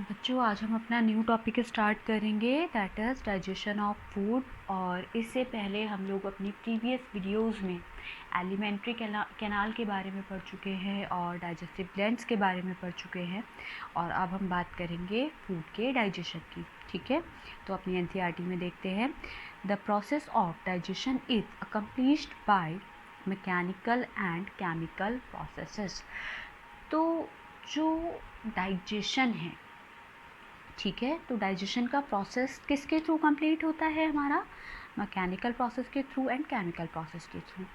बच्चों, आज हम अपना न्यू टॉपिक स्टार्ट करेंगे, that is digestion of food. और इससे पहले हम लोग अपनी प्रीवियस वीडियोस में एलिमेंट्री कैनाल के बारे में पढ़ चुके हैं और डाइजेस्टिव ग्लैंड्स के बारे में पढ़ चुके हैं। और अब हम बात करेंगे फूड के डाइजेशन की। ठीक है, तो अपनी एनसीईआरटी में देखते हैं, the process of digestion is accomplished by mechanical and chemical processes. तो जो डाइजेशन है, ठीक है, तो डाइजेशन का प्रोसेस किसके थ्रू कंप्लीट होता है हमारा? मैकेनिकल प्रोसेस के थ्रू एंड केमिकल प्रोसेस के थ्रू।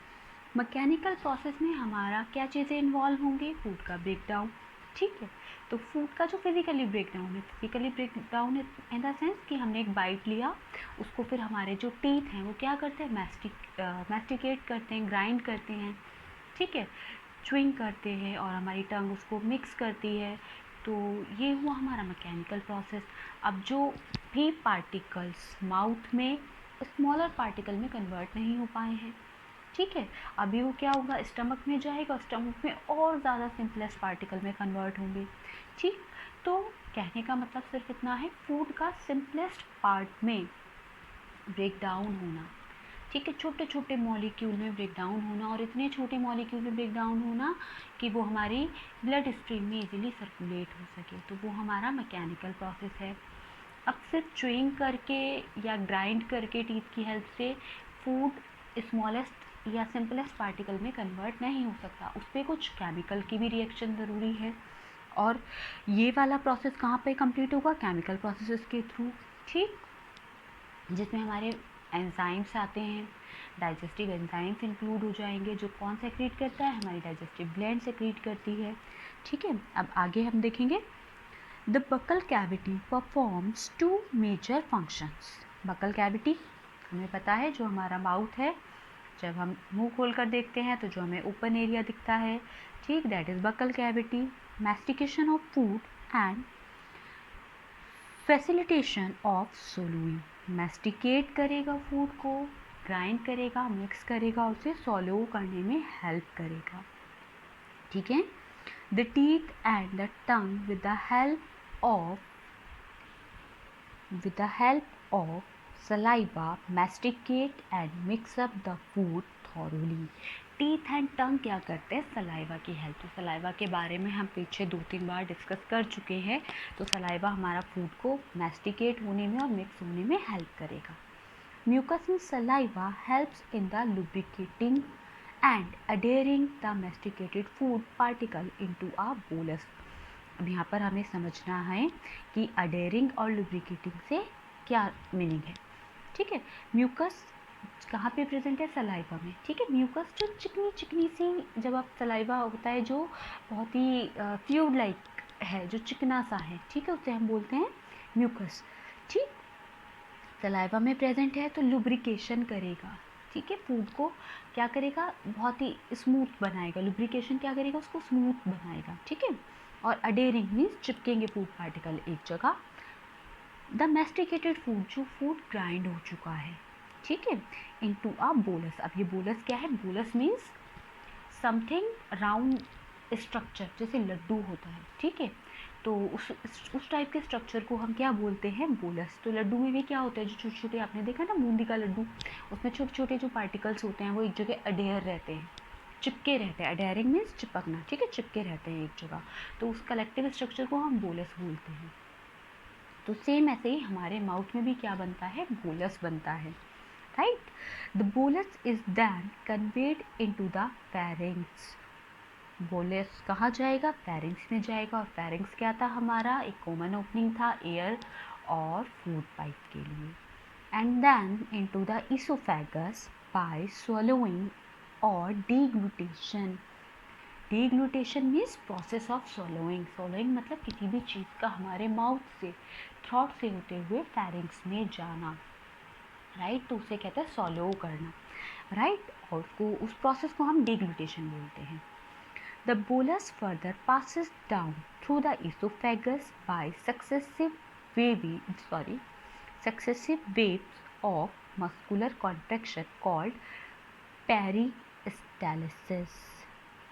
मैकेनिकल प्रोसेस में हमारा क्या चीज़ें इन्वॉल्व होंगी? फूड का ब्रेकडाउन। ठीक है, तो फूड का जो फिजिकली ब्रेकडाउन है, physically breakdown in the sense कि हमने एक बाइट लिया, उसको फिर हमारे जो टीथ हैं वो क्या करते हैं? मैस्टिकेट करते हैं, ग्राइंड करते हैं, ठीक है, च्युइंग करते हैं, और हमारी टंग उसको मिक्स करती है। तो ये हुआ हमारा मैकेनिकल प्रोसेस। अब जो भी पार्टिकल्स माउथ में स्मॉलर पार्टिकल में कन्वर्ट नहीं हो पाए हैं, ठीक है, अभी वो क्या होगा? स्टमक में जाएगा, स्टमक में और ज़्यादा सिंपलेस्ट पार्टिकल में कन्वर्ट होंगे। ठीक, तो कहने का मतलब सिर्फ इतना है, फूड का सिंपलेस्ट पार्ट में ब्रेक डाउन होना, ठीक है, छोटे छोटे मॉलिक्यूल में ब्रेक डाउन होना, और इतने छोटे मॉलिक्यूल में ब्रेक डाउन होना कि वो हमारी ब्लड स्ट्रीम में इजीली सर्कुलेट हो सके, तो वो हमारा मैकेनिकल प्रोसेस है। अब सिर्फ च्युइंग करके या ग्राइंड करके टीथ की हेल्प से फूड स्मॉलेस्ट या सिंपलेस्ट पार्टिकल में कन्वर्ट नहीं हो सकता, उस पर कुछ केमिकल की भी रिएक्शन ज़रूरी है। और ये वाला प्रोसेस कहाँ पे कंप्लीट होगा? केमिकल प्रोसेसेस के थ्रू, ठीक, जिसमें हमारे एंजाइम्स आते हैं, डाइजेस्टिव एंजाइम्स इंक्लूड हो जाएंगे, जो कौन सेक्रेट करता है? हमारी डाइजेस्टिव ग्लैंड सेक्रेट करती है। ठीक है, अब आगे हम देखेंगे, the buccal cavity performs two major functions. Buccal cavity हमें पता है, जो हमारा माउथ है, जब हम मुंह खोल कर देखते हैं तो जो हमें ओपन एरिया दिखता है, ठीक, that is buccal cavity. Mastication of food and facilitation of swallowing, masticate करेगा फूड को, ग्राइंड करेगा, मिक्स करेगा, उसे सॉलो करने में हेल्प करेगा। ठीक है, the teeth and the tongue with the help of saliva masticate and mix up the food thoroughly। Teeth and tongue क्या करते हैं? सलाइवा की हेल्प। तो सलाइवा के बारे में हम पीछे 2-3 बार डिस्कस कर चुके हैं। तो सलाइवा हमारा फूड को मैस्टिकेट होने में और मिक्स होने में हेल्प करेगा। Mucus in saliva helps in the lubricating and adhering the masticated food particle into a bolus। अब यहाँ पर हमें समझना है कि अडेयरिंग और लुब्रिकेटिंग से क्या मीनिंग है। ठीक है, म्यूकस कहाँ पे प्रेजेंट है? सलाइवा में। ठीक है, म्यूकस जो चिकनी चिकनी सी, जब आप सलाइवा होता है जो बहुत ही फ्लूइड लाइक है, जो चिकना सा है, ठीक है, उसे हम बोलते हैं म्यूकस। ठीक, सलाइवा में प्रेजेंट है तो लुब्रिकेशन करेगा, ठीक है, फूड को क्या करेगा? बहुत ही स्मूथ बनाएगा। लुब्रिकेशन क्या करेगा? उसको स्मूथ बनाएगा। ठीक है, और अडेयरिंग मीन्स चिपकेंगे फूड पार्टिकल एक जगह। द मैस्टिकेटेड फूड, जो फूड ग्राइंड हो चुका है, ठीक है, इनटू अ बोलस। अब ये बोलस क्या है? Bolus means something round structure, जैसे लड्डू होता है, ठीक है, तो उस टाइप के स्ट्रक्चर को हम क्या बोलते हैं? बोलस। तो लड्डू में भी क्या होता है? जो छोटे छोटे, आपने देखा ना बूंदी का लड्डू, उसमें छोटे छोटे जो पार्टिकल्स होते हैं वो एक जगह अडेयर रहते हैं, चिपके रहते हैं। अडेयरिंग मीन्स चिपकना, ठीक है, चिपके रहते हैं एक जगह, तो उस कलेक्टिव स्ट्रक्चर को हम बोलस बोलते हैं। तो सेम ऐसे ही हमारे माउथ में भी क्या बनता है? बोलस बनता है, right. The bolus is then conveyed into the pharynx. Bolus कहाँ जाएगा? फेरिंग्स में जाएगा। और फेरिंग्स क्या था? हमारा एक कॉमन ओपनिंग था एयर और फूड पाइप के लिए। And then into the oesophagus by swallowing और deglutition. Deglutition means process of swallowing। swallowing मतलब किसी भी चीज़ का हमारे माउथ से, थ्रॉट से होते हुए फेरिंग्स में जाना, राइट, तो उसे कहते हैं swallow करना, राइट, और उसको, उस प्रोसेस को हम डिग्लूटेशन बोलते हैं। The bolus further passes down through the esophagus by successive waves of muscular contraction called peristalsis,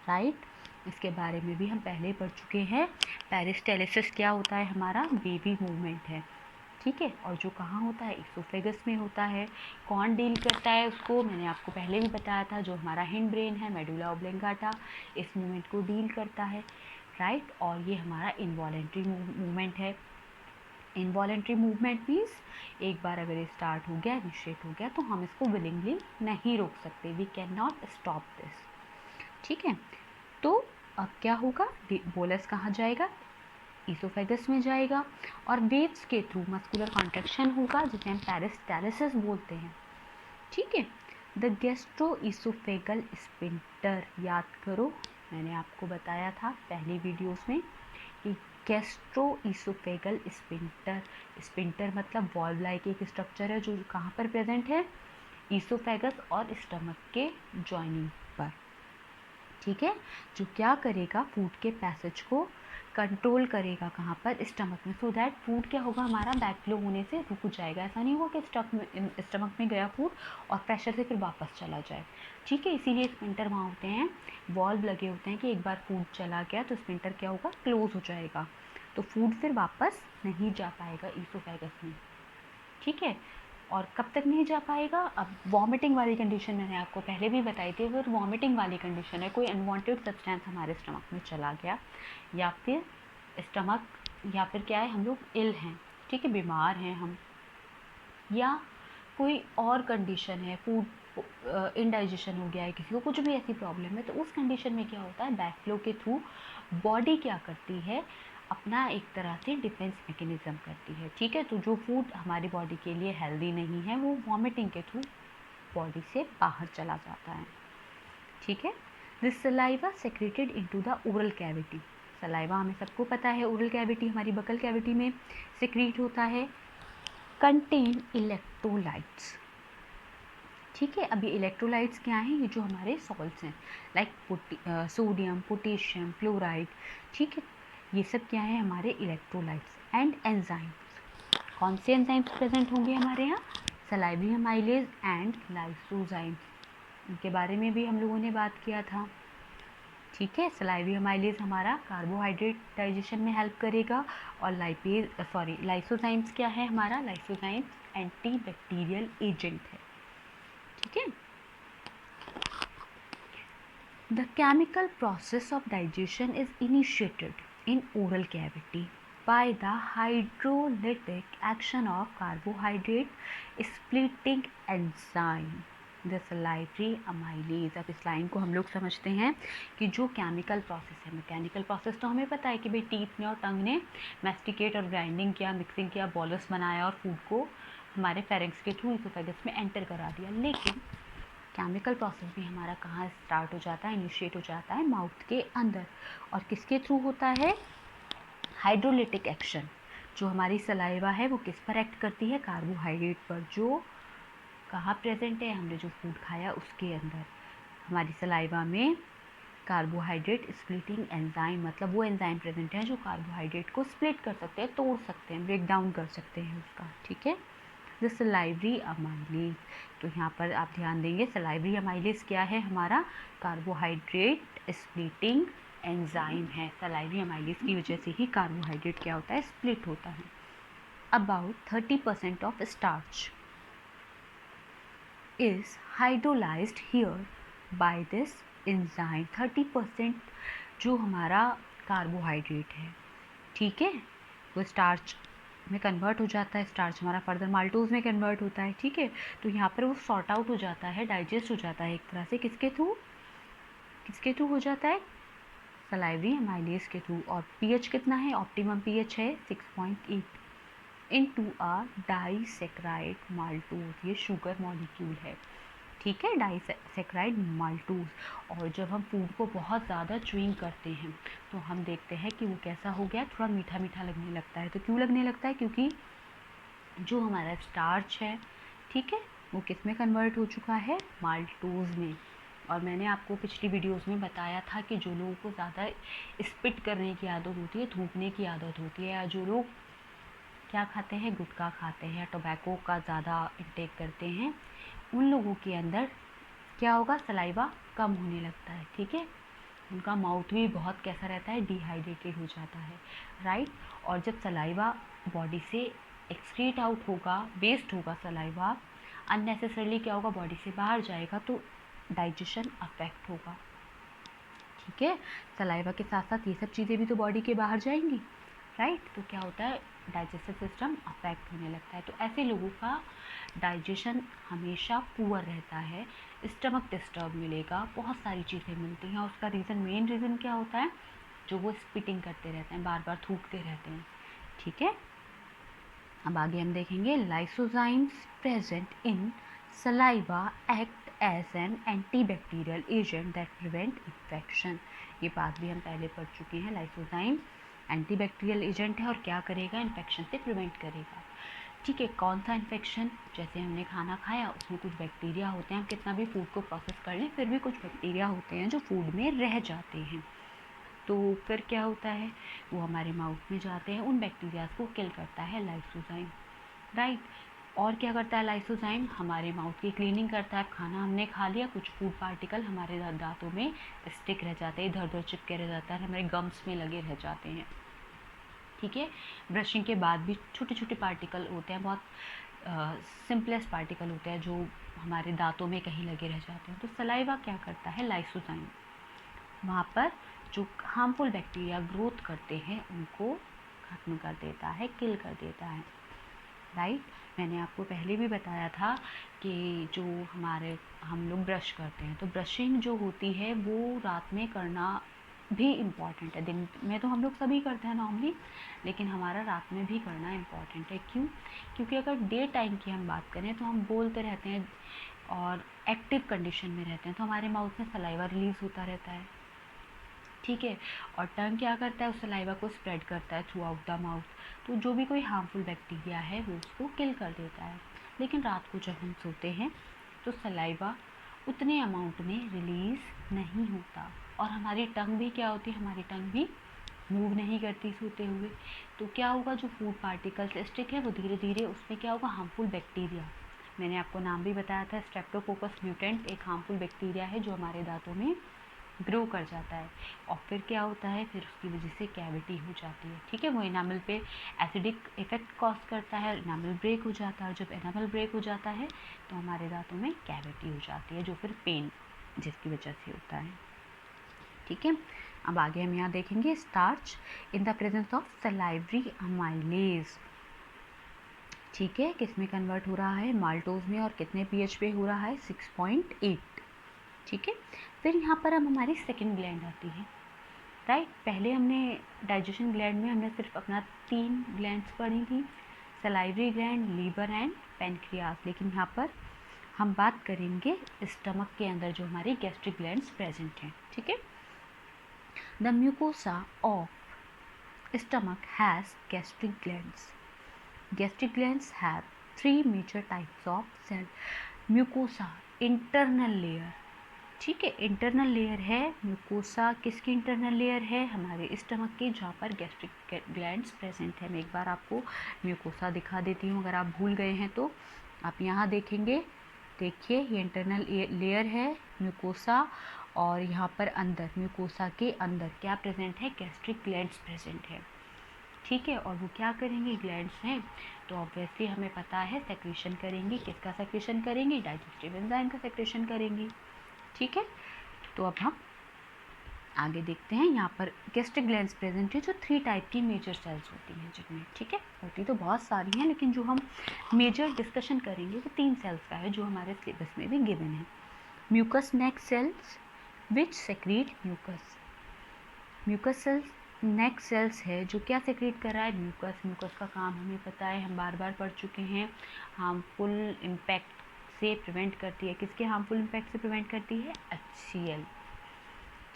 right? इसके बारे में भी हम पहले पढ़ चुके हैं। पेरिस्टालसिस क्या होता है, हमारा बेबी मूवमेंट है, ठीक है। और जो कहाँ होता है, इसोफेगस में होता है। कौन डील करता है उसको, मैंने आपको पहले भी बताया था, जो हमारा हिंड ब्रेन है, मेडुला ऑब्लिंगाटा, इस मूवमेंट को डील करता है, राइट। और ये हमारा इनवॉलेंट्री मूवमेंट है। इनवॉलेंट्री मूवमेंट मीन्स एक बार अगर ये स्टार्ट हो गया, इनिशिएट हो गया, तो हम इसको विलिंगली नहीं रोक सकते, we can not stop this, ठीक है। तो अब क्या होगा, बोलस कहाँ जाएगा, इसोफेगस में जाएगा, और वेव्स के थ्रू मस्कुलर कॉन्ट्रैक्शन होगा, जिसे हम पेरिस्टालसिस बोलते हैं, ठीक है। द गैस्ट्रो इसोफेगल स्पिंटर, याद करो मैंने आपको बताया था पहले वीडियोस में कि गैस्ट्रो इसोफेगल स्पिंटर, स्पिंटर मतलब वॉल्व लाइक एक स्ट्रक्चर है जो कहाँ पर प्रेजेंट है, इसोफेगस और स्टमक के जॉइनिंग पर, ठीक है। जो क्या करेगा, फूड के पैसेज को कंट्रोल करेगा, कहाँ पर, स्टमक में, सो दैट फूड क्या होगा, हमारा बैकफ्लो होने से रुक जाएगा। ऐसा नहीं होगा कि स्टमक में गया फूड और प्रेशर से फिर वापस चला जाए, ठीक है। इसीलिए स्पिंटर वहाँ होते हैं, वॉल्व लगे होते हैं कि एक बार फूड चला गया तो स्पिंटर क्या होगा, क्लोज हो जाएगा, तो फूड फिर वापस नहीं जा पाएगा इसोफेगस में, ठीक है। और कब तक नहीं जा पाएगा, अब वॉमिटिंग वाली कंडीशन मैंने आपको पहले भी बताई थी, अगर वॉमिटिंग वाली कंडीशन है, कोई अनवांटेड सब्सटेंस हमारे स्टमक में चला गया, या फिर स्टमक, या फिर क्या है, हम लोग इल हैं, ठीक है, बीमार हैं हम, या कोई और कंडीशन है, फूड इनडाइजेशन हो गया है किसी को, कुछ भी ऐसी प्रॉब्लम है, तो उस कंडीशन में क्या होता है, बैकफ्लो के थ्रू बॉडी क्या करती है, अपना एक तरह से डिफेंस मैकेनिज्म करती है, ठीक है। तो जो फूड हमारी बॉडी के लिए हेल्दी नहीं है वो वॉमिटिंग के थ्रू बॉडी से बाहर चला जाता है, ठीक है। This saliva secreted into the oral cavity, saliva हमें सबको पता है ओरल कैविटी हमारी बकल कैविटी में सिक्रीट होता है, कंटेन इलेक्ट्रोलाइट्स, ठीक है। अब ये इलेक्ट्रोलाइट्स क्या हैं, ये जो हमारे सॉल्ट्स हैं, लाइक सोडियम, पोटेशियम, फ्लोराइड, ठीक है, ये सब क्या है, हमारे इलेक्ट्रोलाइट्स। एंड एंजाइम्स, कौन से एंजाइम्स प्रेजेंट होंगे हमारे यहाँ, सलाइवरी अमाइलेज एंड लाइसोजाइम्स, इनके बारे में भी हम लोगों ने बात किया था, ठीक है। सलाइवरी अमाइलेज हमारा कार्बोहाइड्रेट डाइजेशन में हेल्प करेगा, और लाइसोजाइम्स क्या है हमारा, लाइसोजाइम्स एंटी बैक्टीरियल एजेंट है, ठीक है। The chemical process of digestion is initiated in oral cavity by the hydrolytic action of carbohydrate splitting enzyme, the salivary amylase। अब इस लाइन को हम लोग समझते हैं कि जो केमिकल प्रोसेस है, मैकेनिकल प्रोसेस तो हमें पता है कि भाई टीथ ने और टंग ने मैस्टिकेट और ग्राइंडिंग किया, मिक्सिंग किया, बॉलस बनाया और फूड को हमारे फेरिंग्स के थ्रू इसोफेगस में एंटर करा दिया, लेकिन केमिकल प्रोसेस भी हमारा कहाँ स्टार्ट हो जाता है, इनिशिएट हो जाता है माउथ के अंदर, और किसके थ्रू होता है, हाइड्रोलिटिक एक्शन। जो हमारी सलाइवा है वो किस पर एक्ट करती है, कार्बोहाइड्रेट पर, जो कहाँ प्रेजेंट है, हमने जो फूड खाया उसके अंदर। हमारी सलाइवा में कार्बोहाइड्रेट स्प्लिटिंग एंजाइम, मतलब वो एंजाइम प्रेजेंट है जो कार्बोहाइड्रेट को स्प्लिट कर सकते हैं, तोड़ सकते हैं, ब्रेक डाउन कर सकते हैं उसका, ठीक है। द सलाइवरी अमाइलेज, तो यहाँ पर आप ध्यान देंगे सलाइवरी अमाइलेज क्या है, हमारा कार्बोहाइड्रेट स्प्लिटिंग एंजाइम है, सलाइवरी अमाइलेज की वजह से ही कार्बोहाइड्रेट क्या होता है, स्प्लिट होता है। About 30% of starch is hydrolysed here by this enzyme, 30% जो हमारा कार्बोहाइड्रेट है, ठीक है, वो स्टार्च में कन्वर्ट हो जाता है, स्टार्च हमारा फर्दर माल्टोज में कन्वर्ट होता है, ठीक है। तो यहाँ पर वो सॉर्ट आउट हो जाता है, डाइजेस्ट हो जाता है एक तरह से, किसके थ्रू हो जाता है, सलाइवरी अमाइलेज के थ्रू। और पीएच कितना है, ऑप्टिमम पीएच है 6.8 इनटू अ डाइसेक्राइड माल्टोज, ये शुगर मॉलिक्यूल है, ठीक है, डाइसेक्राइड माल्टोज। और जब हम फूड को बहुत ज़्यादा च्यूइंग करते हैं तो हम देखते हैं कि वो कैसा हो गया, थोड़ा मीठा मीठा लगने लगता है। तो क्यों लगने लगता है, क्योंकि जो हमारा स्टार्च है, ठीक है, वो किस में कन्वर्ट हो चुका है, माल्टोज में। और मैंने आपको पिछली वीडियोस में बताया था कि जो लोगों को ज़्यादा स्पिट करने की आदत होती है, थूकने की आदत होती है, या जो लोग क्या खाते हैं, गुटखा खाते हैं, टोबैको का ज़्यादा इंटेक करते हैं, उन लोगों के अंदर क्या होगा, सलाइवा कम होने लगता है, ठीक है। उनका माउथ भी बहुत कैसा रहता है, डिहाइड्रेटेड हो जाता है, राइट। और जब सलाइवा बॉडी से एक्सक्रीट आउट होगा, वेस्ट होगा सलाइवा, अननेसेसरली क्या होगा, बॉडी से बाहर जाएगा, तो डाइजेशन अफेक्ट होगा, ठीक है। सलाइवा के साथ साथ ये सब चीज़ें भी तो बॉडी के बाहर जाएंगी, राइट। तो क्या होता है, डाइजेस्टिव सिस्टम अफेक्ट होने लगता है। तो ऐसे लोगों का डाइजेशन हमेशा पुअर रहता है, स्टमक डिस्टर्ब मिलेगा, बहुत सारी चीज़ें मिलती हैं। और उसका मेन रीज़न क्या होता है, जो वो स्पिटिंग करते रहते हैं, बार बार थूकते रहते हैं, ठीक है। अब आगे हम देखेंगे, lysozymes present in saliva act as an antibacterial agent that prevent infection. ये बात भी हम पहले पढ़ चुके हैं। लाइसोजाइम एंटीबैक्टीरियल एजेंट है और क्या करेगा, इन्फेक्शन से प्रिवेंट करेगा, ठीक है। कौन सा इन्फेक्शन, जैसे हमने खाना खाया उसमें कुछ बैक्टीरिया होते हैं, हम कितना भी फूड को प्रोसेस कर लें फिर भी कुछ बैक्टीरिया होते हैं जो फूड में रह जाते हैं। तो फिर क्या होता है, वो हमारे माउथ में जाते हैं, उन बैक्टीरियाज को किल करता है लाइसोजाइम, राइट। और क्या करता है लाइसोजाइम, हमारे माउथ की क्लीनिंग करता है। खाना हमने खा लिया, कुछ फूड पार्टिकल हमारे दांतों में स्टिक रह जाते हैं, इधर उधर चिपके रह जाता है, हमारे गम्स में लगे रह जाते हैं, ठीक है। ब्रशिंग के बाद भी छोटे छोटे पार्टिकल होते हैं, बहुत सिंपलेस्ट पार्टिकल होते हैं जो हमारे दांतों में कहीं लगे रह जाते हैं। तो सलाइवा क्या करता है, लाइसोजाइम वहाँ पर जो हार्मफुल बैक्टीरिया ग्रोथ करते हैं उनको खत्म कर देता है, किल कर देता है, राइट। मैंने आपको पहले भी बताया था कि जो हम लोग ब्रश करते हैं, तो ब्रशिंग जो होती है वो रात में करना भी इम्पॉर्टेंट है। दिन में तो हम लोग सभी करते हैं नॉर्मली, लेकिन हमारा रात में भी करना इम्पॉर्टेंट है। क्यों, क्योंकि अगर डे टाइम की हम बात करें तो हम बोलते रहते हैं और एक्टिव कंडीशन में रहते हैं, तो हमारे माउथ में सलाइवा रिलीज़ होता रहता है, ठीक है। और टंग क्या करता है, उस सलाइवा को स्प्रेड करता है थ्रू आउट द माउथ, तो जो भी कोई हार्मफुल बैक्टीरिया है वो उसको किल कर देता है। लेकिन रात को जब हम सोते हैं तो सलाइवा उतने अमाउंट में रिलीज़ नहीं होता, और हमारी टंग भी क्या होती है, हमारी टंग भी मूव नहीं करती सोते हुए। तो क्या होगा, जो फूड पार्टिकल्स स्टिक है वो धीरे धीरे उसमें क्या होगा, हार्मफुल बैक्टीरिया, मैंने आपको नाम भी बताया था, स्ट्रेप्टोकोकस म्यूटेंट एक हार्मफुल बैक्टीरिया है जो हमारे दांतों में ग्रो कर जाता है। और फिर क्या होता है, फिर उसकी वजह से कैविटी हो जाती है, ठीक है। वो एनामल पे एसिडिक इफेक्ट कॉज करता है, एनामल ब्रेक हो जाता है। जब एनामल ब्रेक हो जाता है तो हमारे दांतों में कैविटी हो जाती है, जो फिर पेन जिसकी वजह से होता है, ठीक है। अब आगे हम यहाँ देखेंगे, starch in the presence of salivary amylase, ठीक है। किस में कन्वर्ट हो रहा है, माल्टोज में, और कितने पीएच पे हो रहा है, 6.8, ठीक है। फिर यहाँ पर अब हमारी सेकंड ग्लैंड आती है, राइट। पहले हमने डाइजेशन ग्लैंड में हमने सिर्फ अपना 3 ग्लैंड्स पढ़ी थी, salivary gland, liver and pancreas. लेकिन यहाँ पर हम बात करेंगे स्टमक के अंदर जो हमारी गैस्ट्रिक ग्लैंड्स प्रेजेंट हैं, ठीक है। The mucosa of stomach has gastric glands. Gastric glands have 3 major types of cell. Mucosa internal layer, ठीक है। इंटरनल लेयर है म्यूकोसा, किसकी इंटरनल लेयर है, हमारे स्टमक की, जहाँ पर गैस्ट्रिक ग्लैंड्स प्रेजेंट है। मैं एक बार आपको म्यूकोसा दिखा देती हूँ, अगर आप भूल गए हैं तो आप यहाँ देखेंगे, देखिए ये इंटरनल लेयर है म्यूकोसा, और यहाँ पर अंदर म्यूकोसा के अंदर क्या प्रेजेंट है, गैस्ट्रिक ग्लैंड्स प्रेजेंट है, ठीक है। और वो क्या करेंगे, ग्लैंड्स हैं तो ऑब्वियसली हमें पता है सेक्रेशन करेंगी, किसका सेक्रेशन करेंगी, डाइजेस्टिव एंजाइम का सेक्रेशन करेंगी, ठीक है। तो अब हम आगे देखते हैं, यहाँ पर गैस्ट्रिक ग्लैंड्स प्रेजेंट है जो 3 टाइप की मेजर सेल्स होती हैं जिनमें, ठीक है। होती तो बहुत सारी हैं, लेकिन जो हम मेजर डिस्कशन करेंगे वो 3 सेल्स का है जो हमारे सिलेबस में भी गिवन है। Mucus neck cells which secrete mucus, mucus cells neck cells है जो क्या सेक्रेट कर रहा है, म्यूकस। म्यूकस का काम हमें पता है, हम बार बार पढ़ चुके हैं, हार्मफुल इम्पैक्ट से प्रिवेंट करती है, किसके हार्मफुल इम्पैक्ट से प्रिवेंट करती है, HCl,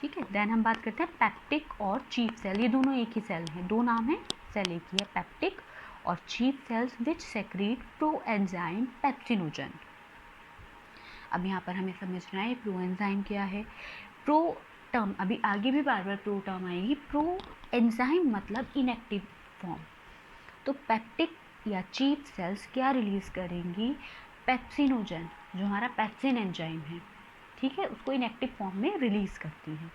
ठीक है। देन हम बात करते हैं पेप्टिक और चीफ सेल, ये दोनों एक ही सेल हैं, 2 नाम है, सेल एक ही है, पेप्टिक और chief cells which secrete proenzyme pepsinogen. अब यहाँ पर हमें समझना है प्रोएंजाइम क्या है। प्रो टर्म अभी आगे भी बार बार प्रो टर्म आएगी, प्रो एंजाइम मतलब इनएक्टिव फॉर्म। तो पेप्टिक या चीफ सेल्स क्या रिलीज करेंगी, पेप्सिनोजन, जो हमारा पेप्सिन एंजाइम है, ठीक है, उसको इनएक्टिव फॉर्म में रिलीज करती है,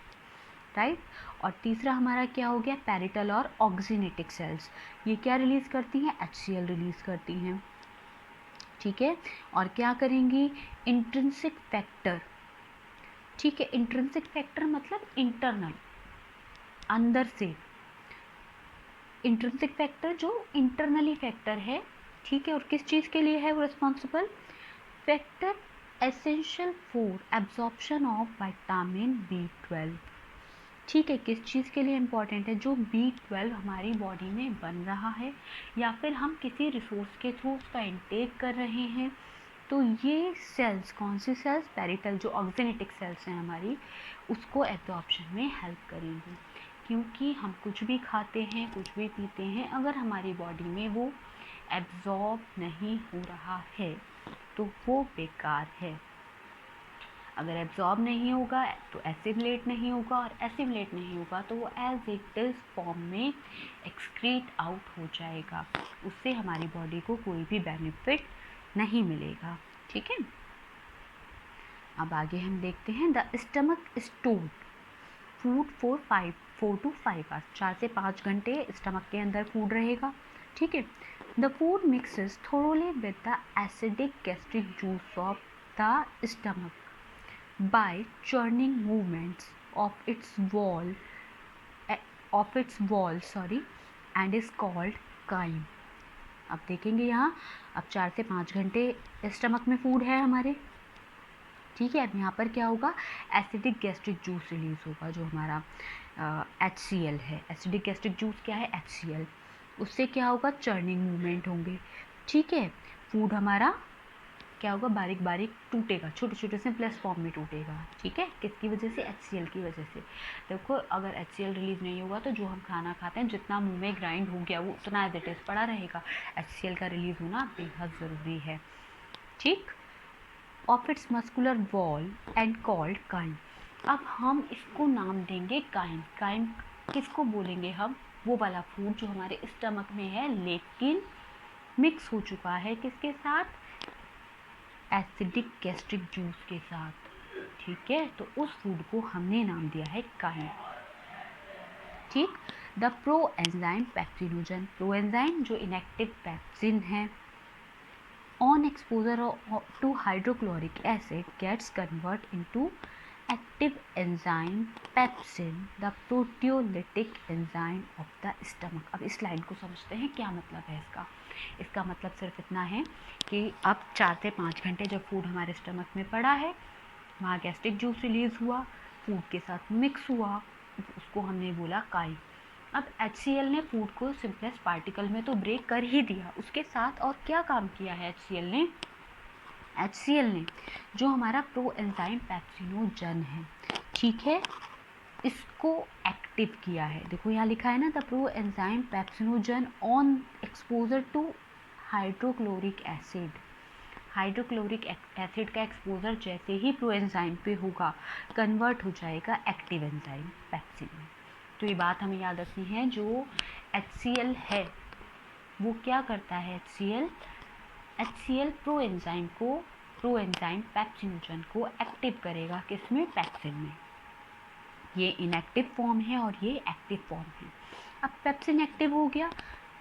राइट। और तीसरा हमारा क्या हो गया, पैरिटल और ऑक्सीनेटिक सेल्स, ये क्या रिलीज़ करती हैं, HCl रिलीज़ करती हैं, ठीक है। और क्या करेंगी, इंट्रिंसिक फैक्टर, ठीक है। इंट्रिंसिक फैक्टर मतलब इंटरनल, अंदर से, इंट्रिंसिक फैक्टर जो इंटरनली फैक्टर है, ठीक है। और किस चीज़ के लिए है वो responsible, factor essential for absorption of vitamin B12, ठीक है। किस चीज़ के लिए इम्पॉर्टेंट है, जो B12 हमारी बॉडी में बन रहा है या फिर हम किसी रिसोर्स के थ्रू उसका इंटेक कर रहे हैं, तो ये सेल्स, कौन सी सेल्स, पैरिटल जो ऑक्सीनेटिक सेल्स हैं हमारी, उसको एब्जॉर्प्शन में हेल्प करेंगी। क्योंकि हम कुछ भी खाते हैं, कुछ भी पीते हैं, अगर हमारी बॉडी में वो एब्जॉर्ब नहीं हो रहा है तो वो बेकार है। अगर एब्जॉर्ब नहीं होगा तो एसिमिलेट नहीं होगा, और एसिमिलेट नहीं होगा तो वो एज इट इज फॉर्म में एक्सक्रीट आउट हो जाएगा, उससे हमारी बॉडी को कोई भी बेनिफिट नहीं मिलेगा, ठीक है। अब आगे हम देखते हैं, the stomach stored food for 4 to 5 hours, 4 से 5 घंटे स्टमक के अंदर फूड रहेगा, ठीक है। The food mixes thoroughly with the acidic gastric juice of the stomach by churning movements of its wall and is called chyme। अब देखेंगे यहाँ, अब 4 से 5 घंटे स्टमक में फूड है हमारे, ठीक है। अब यहाँ पर क्या होगा, एसिडिक गैस्ट्रिक जूस रिलीज होगा, जो हमारा HCl है। एसिडिक गैस्ट्रिक जूस क्या है, HCl। उससे क्या होगा, चर्निंग मूवमेंट होंगे, ठीक है। फूड हमारा क्या होगा, बारीक बारीक टूटेगा, छोटे छोटे से प्लस फॉर्म में टूटेगा, ठीक है। किसकी वजह से, HCl की वजह से। देखो अगर HCl रिलीज नहीं होगा तो जो हम खाना खाते हैं, जितना मुंह में ग्राइंड हो गया वो उतना एज इट इज पड़ा रहेगा। HCl का रिलीज होना बेहद ज़रूरी है, ठीक। Of its muscular wall and called chyme. अब हम इसको नाम देंगे काइन। काइन किसको बोलेंगे हम, वो वाला फूड जो हमारे स्टमक में है लेकिन मिक्स हो चुका है किसके साथ, एसिडिक गैस्ट्रिक जूस के साथ, ठीक है। तो उस फूड को हमने नाम दिया है काइन, ठीक। The pro enzyme pepsinogen, pro enzyme जो इनएक्टिव पैप्सिन है, on exposure to hydrochloric acid gets convert into active enzyme pepsin, the proteolytic enzyme of the stomach. अब इस लाइन को समझते हैं, क्या मतलब है इसका। इसका मतलब सिर्फ इतना है कि अब 4 से 5 घंटे जब फूड हमारे स्टमक में पड़ा है, वहाँ गैस्ट्रिक जूस रिलीज़ हुआ, फूड के साथ मिक्स हुआ, उसको हमने बोला काई। अब HCl ने फूड को सिंपलेस्ट पार्टिकल में तो ब्रेक कर ही दिया, उसके साथ और क्या काम किया है HCl ने, HCl ने जो हमारा प्रो एंजाइम पैप्सिनोजन है, ठीक है, इसको एक्टिव किया है। देखो यहाँ लिखा है ना, the pro enzyme pepsinogen on exposure to hydrochloric acid. Hydrochloric acid का एक्सपोजर जैसे ही प्रो एंजाइम पे होगा, कन्वर्ट हो जाएगा एक्टिव एंजाइम पैप्सिन में। तो ये बात हमें याद रखनी है, जो HCl है वो क्या करता है, HCl प्रो एंजाइम पैप्सिनोजन को एक्टिव करेगा, किसमें, पैप्सिन में। ये इनएक्टिव फॉर्म है और ये एक्टिव फॉर्म है। अब पेप्सिन एक्टिव हो गया,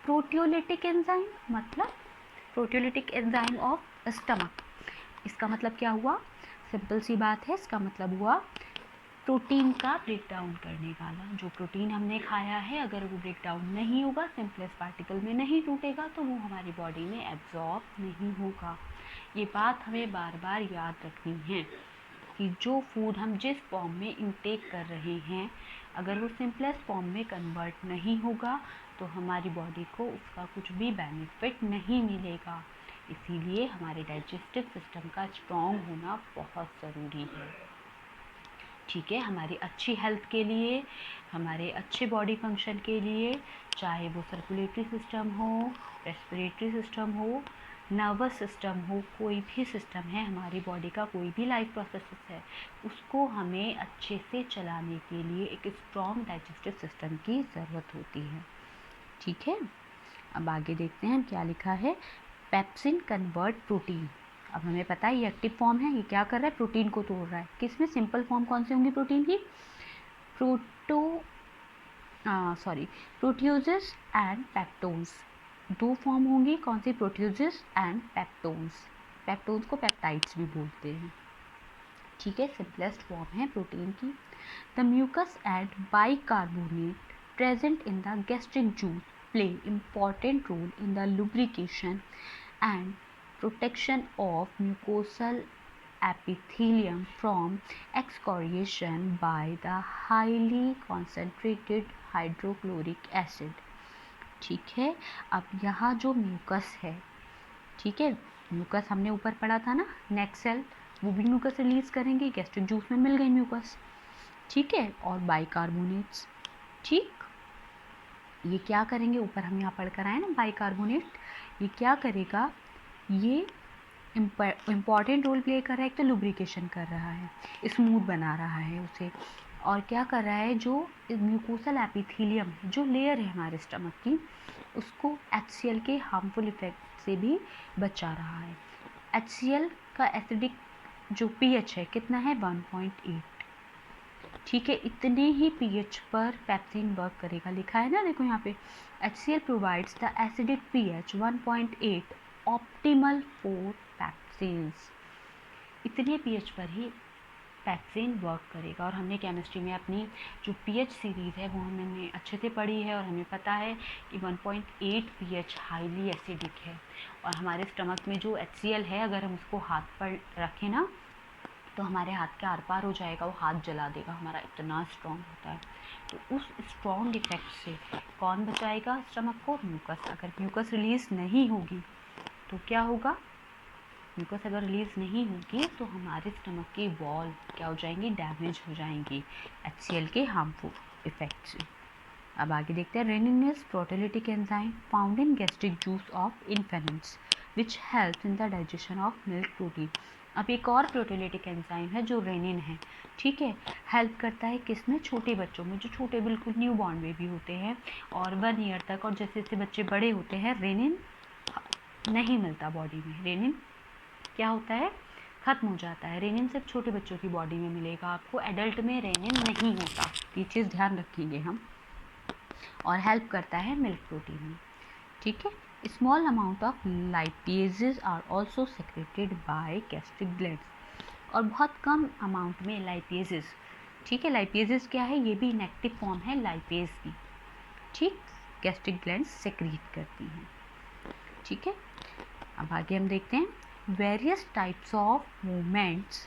प्रोटियोलिटिक एंजाइम मतलब प्रोटियोलिटिक एंजाइम ऑफ स्टमक, इसका मतलब क्या हुआ, सिंपल सी बात है, इसका मतलब हुआ प्रोटीन का ब्रेक डाउन करने वाला। जो प्रोटीन हमने खाया है अगर वो ब्रेक डाउन नहीं होगा, सिंपलेस्ट पार्टिकल में नहीं टूटेगा, तो वो हमारी बॉडी में एब्जॉर्ब नहीं होगा। ये बात हमें बार बार याद रखनी है कि जो फूड हम जिस फॉर्म में इंटेक कर रहे हैं, अगर वो सिंपलेस्ट फॉर्म में कन्वर्ट नहीं होगा तो हमारी बॉडी को उसका कुछ भी बेनिफिट नहीं मिलेगा। इसीलिए हमारे डाइजेस्टिव सिस्टम का स्ट्रॉन्ग होना बहुत ज़रूरी है, ठीक है, हमारी अच्छी हेल्थ के लिए, हमारे अच्छे बॉडी फंक्शन के लिए, चाहे वो सर्कुलेटरी सिस्टम हो, रेस्पिरेटरी सिस्टम हो, नर्वस सिस्टम हो, कोई भी सिस्टम है, हमारी बॉडी का कोई भी लाइफ प्रोसेस है, उसको हमें अच्छे से चलाने के लिए एक स्ट्रॉन्ग डाइजेस्टिव सिस्टम की ज़रूरत होती है, ठीक है। अब आगे देखते हैं क्या लिखा है, पेप्सिन कन्वर्ट प्रोटीन। अब हमें पता है ये एक्टिव फॉर्म है, ये क्या कर रहा है, प्रोटीन को तोड़ रहा है, किसमें, सिंपल फॉर्म कौन सी होंगी प्रोटीन की, प्रोट्यूजिस एंड पेप्टोन्स। दो फॉर्म होंगी, कौन सी? Proteoses and peptones. पेप्टोन्स को पेप्टाइड्स भी बोलते हैं, ठीक है, सिंपलेस्ट फॉर्म है प्रोटीन की। The mucus and bicarbonate present in the gastric juice play important role in the lubrication and protection of mucosal epithelium from excoriation by the highly concentrated hydrochloric acid। ठीक है, अब यहाँ जो mucus है, ठीक है, म्यूकस हमने ऊपर पढ़ा था ना, नेक सेल, वो भी म्यूकस रिलीज करेंगे, गैस्ट्रिक जूस में मिल गई म्यूकस, ठीक है, और बाइकार्बोनेट्स, ठीक, ये क्या करेंगे, ऊपर हम यहाँ पढ़ कर आए ना बाइकार्बोनेट, ये क्या करेगा, ये इम्पॉर्टेंट रोल प्ले कर रहा है, एक तो लुब्रिकेशन कर रहा है, स्मूथ बना रहा है उसे, और क्या कर रहा है, जो म्यूकोसल एपिथेलियम जो लेयर है हमारे स्टमक की, उसको HCl के हार्मफुल इफेक्ट से भी बचा रहा है। HCl का एसिडिक जो pH है कितना है, 1.8, ठीक है, इतने ही pH पर पैप्सिन वर्क करेगा, लिखा है ना, देखो यहाँ पे, HCl provides the acidic pH 1.8 optimal for pepsins. इतने pH पर ही पैप्सिन वर्क करेगा। और हमने केमिस्ट्री में अपनी जो pH सीरीज़ है वो हमने अच्छे से पढ़ी है, और हमें पता है कि 1.8 pH हाईली एसिडिक है, और हमारे स्टमक में जो HCl है, अगर हम उसको हाथ पर रखें ना, तो हमारे हाथ के आर पार हो जाएगा, वो हाथ जला देगा हमारा, इतना स्ट्रॉन्ग होता है। तो उस स्ट्रॉन्ग इफेक्ट से कौन बचाएगा स्टमक को? म्यूकस। अगर म्यूकस रिलीज़ नहीं होगी तो क्या होगा, म्यूकस अगर रिलीज़ नहीं होगी तो हमारे स्टमक की वॉल क्या हो जाएंगी, डैमेज हो जाएंगी HCl के हार्मफुल इफेक्ट से। अब आगे देखते हैं, rennin is proteolytic enzyme found in gastric juice of infants which help in the digestion of milk protein. अब एक और प्रोटीलिटिक एंजाइम है जो रेनिन है, ठीक है, हेल्प करता है किसमें, छोटे बच्चों में, जो छोटे बिल्कुल न्यू बॉर्न बेबी होते हैं और 1 ईयर तक, और जैसे जैसे बच्चे बड़े होते हैं रेनिन नहीं मिलता बॉडी में, रेनिन क्या होता है, ख़त्म हो जाता है। रेनिन सिर्फ छोटे बच्चों की बॉडी में मिलेगा आपको, एडल्ट में रेनिन नहीं होता, ये चीज़ ध्यान रखेंगे हम। और हेल्प करता है मिल्क प्रोटीन में, ठीक है। Small amount of lipases are also secreted by gastric glands, और बहुत कम अमाउंट में लाइपेजेस, ठीक है, लाइपेजेस क्या है, ये भी इनएक्टिव फॉर्म है लाइपेज की, ठीक, गैस्ट्रिक ग्लैंड्स सेक्रीट करती हैं, ठीक है। अब आगे हम देखते हैं, various types of movements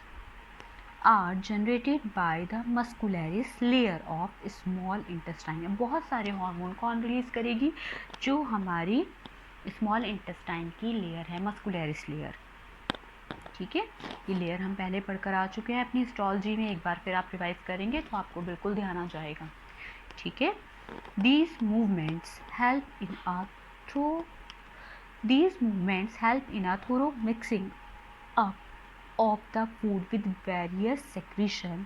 are generated by the muscularis layer of small intestine. बहुत सारे हार्मोन कौन रिलीज करेगी, जो हमारी स्मॉल इंटेस्टाइन की लेयर है, मस्कुलरिस लेयर, ठीक है, ये लेयर हम पहले पढ़कर आ चुके हैं अपनी हिस्टोलॉजी में, एक बार फिर आप रिवाइज करेंगे तो आपको बिल्कुल ध्यान आ जाएगा, ठीक है। These movements help in a thorough mixing up of the food with various secretion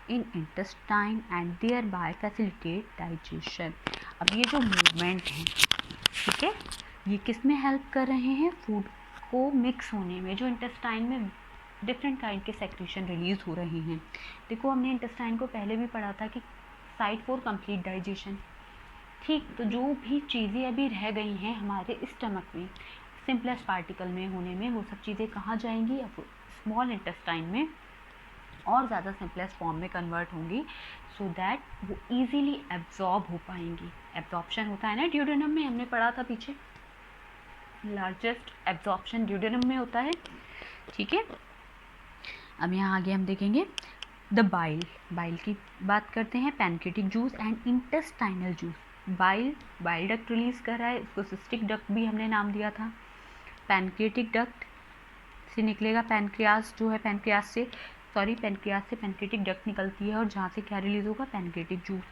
in intestine and thereby facilitate digestion। अब ये जो मूवमेंट है, ठीक है, ये किस में हेल्प कर रहे हैं, फूड को मिक्स होने में, जो इंटेस्टाइन में डिफरेंट काइंड के सेक्रेशन रिलीज हो रहे हैं। देखो हमने इंटेस्टाइन को पहले भी पढ़ा था कि साइट फॉर कंप्लीट डाइजेशन, ठीक, तो जो भी चीज़ें अभी रह गई हैं हमारे स्टमक में सिंपलेस्ट पार्टिकल में होने में, वो सब चीज़ें कहाँ जाएंगी, अब स्मॉल इंटेस्टाइन में और ज़्यादा सिंपलेस्ट फॉर्म में कन्वर्ट होंगी, सो दैट वो इजीली एब्जॉर्ब हो पाएंगी। एब्जॉर्प्शन होता है ना ड्यूडेनम में, हमने पढ़ा था पीछे, लार्जेस्ट एब्जॉर्प्शन ड्यूडेनम में होता है, ठीक है। अब यहाँ आगे हम देखेंगे द बाइल की बात करते हैं, pancreatic juice and intestinal juice. Bile duct release कर रहा है, उसको सिस्टिक डक्ट भी हमने नाम दिया था। पैनक्रिएटिक डक्ट से निकलेगा, पैनक्रियास जो है, पैनक्रियास से पैनक्रिएटिक डक्ट निकलती है, और जहाँ से क्या रिलीज होगा, पैनक्रिएटिक जूस।